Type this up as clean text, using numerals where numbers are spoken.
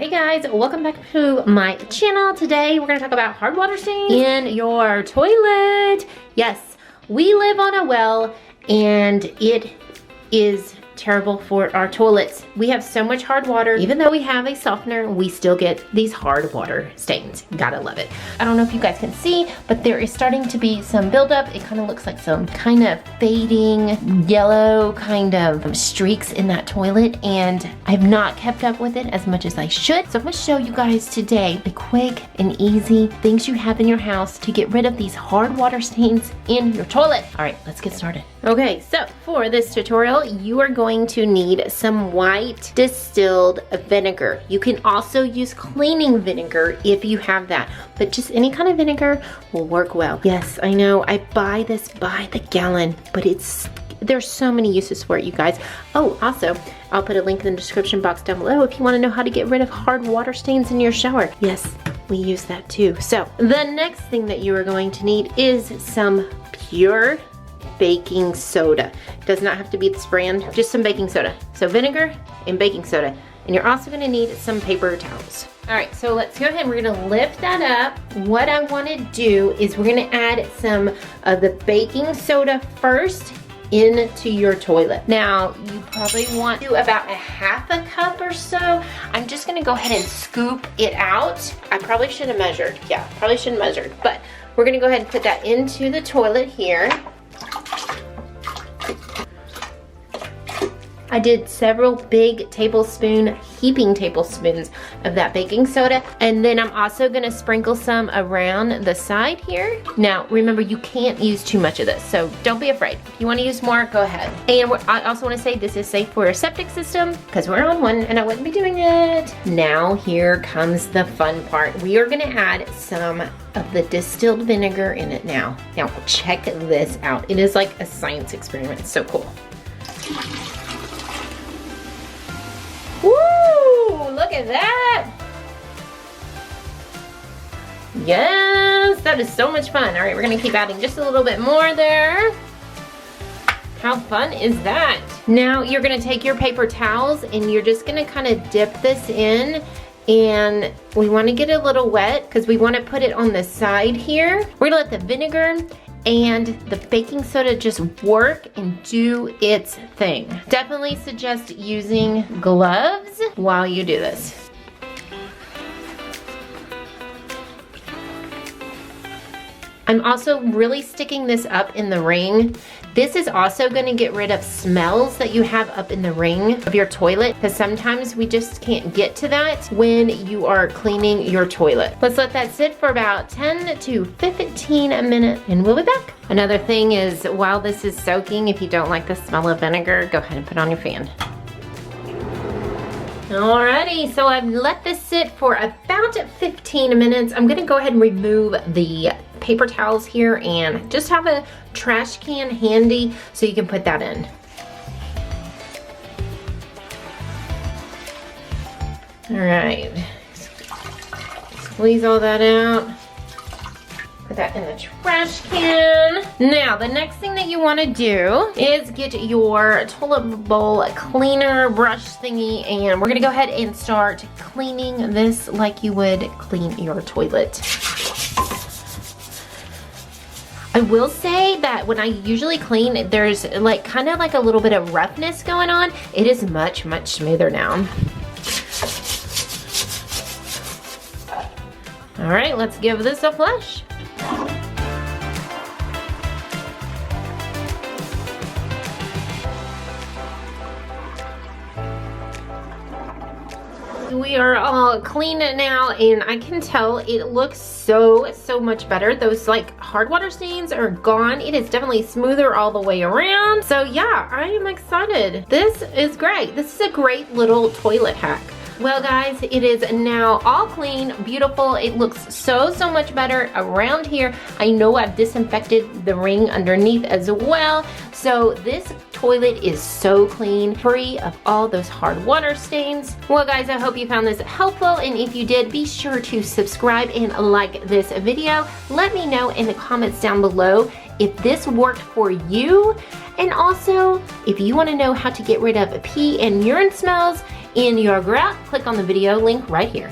Hey guys, welcome back to my channel. Today we're going to talk about hard water stains in your toilet. Yes, we live on a well and it is terrible for our toilets. We have so much hard water. Even though we have a softener, we still get these hard water stains. Gotta love it. I don't know if you guys can see, but there is starting to be some buildup. It kind of looks like some kind of fading yellow kind of streaks in that toilet, and I've not kept up with it as much as I should. So I'm gonna show you guys today the quick and easy things you have in your house to get rid of these hard water stains in your toilet. All right, let's get started. Okay, so for this tutorial, you are going to need some white distilled vinegar. You can also use cleaning vinegar if you have that, but just any kind of vinegar will work well. Yes, I know I buy this by the gallon, but there's so many uses for it, you guys. Oh, also, I'll put a link in the description box down below if you want to know how to get rid of hard water stains in your shower. Yes, we use that too. So the next thing that you are going to need is some pure baking soda. It does not have to be this brand, just some baking soda. So vinegar and baking soda. And you're also gonna need some paper towels. All right, so let's go ahead and we're gonna lift that up. What I wanna do is we're gonna add some of the baking soda first into your toilet. Now, you probably want to do about a half a cup or so. I'm just gonna go ahead and scoop it out. I probably should have measured. Yeah, probably should have measured, but we're gonna go ahead and put that into the toilet here. I did several big heaping tablespoons of that baking soda, and then I'm also gonna sprinkle some around the side here. Now, remember, you can't use too much of this, so don't be afraid. If you wanna use more, go ahead. And I also wanna say this is safe for a septic system, because we're on one and I wouldn't be doing it. Now, here comes the fun part. We are gonna add some of the distilled vinegar in it now. Now, check this out. It is like a science experiment. It's so cool. Woo! Look at that! Yes, that is so much fun. All right, we're gonna keep adding just a little bit more there. How fun is that? Now you're gonna take your paper towels and you're just gonna kind of dip this in, and we wanna get a little wet because we wanna put it on the side here. We're gonna let the vinegar and the baking soda just work and do its thing. Definitely suggest using gloves while you do this. I'm also really sticking this up in the ring. This is also gonna get rid of smells that you have up in the ring of your toilet, because sometimes we just can't get to that when you are cleaning your toilet. Let's let that sit for about 10 to 15 minutes and we'll be back. Another thing is, while this is soaking, if you don't like the smell of vinegar, go ahead and put on your fan. Alrighty, so I've let this sit for about 15 minutes. I'm gonna go ahead and remove the paper towels here and just have a trash can handy so you can put that in. Alright, squeeze all that out. Put that in the trash can. Now, the next thing that you want to do is get your toilet bowl cleaner brush thingy, and we're gonna go ahead and start cleaning this like you would clean your toilet. I will say that when I usually clean, there's like kind of like a little bit of roughness going on. It is much, much smoother now. All right, let's give this a flush. We are all clean now, and I can tell it looks so much better. Those like hard water stains are gone. It is definitely smoother all the way around. So yeah, I am excited. This is great. This is a great little toilet hack. Well guys, it is now all clean, beautiful. It looks so much better around here. I know I've disinfected the ring underneath as well. So this toilet is so clean, free of all those hard water stains. Well guys, I hope you found this helpful, and if you did, be sure to subscribe and like this video. Let me know in the comments down below if this worked for you, and also if you want to know how to get rid of pee and urine smells in your grout, click on the video link right here.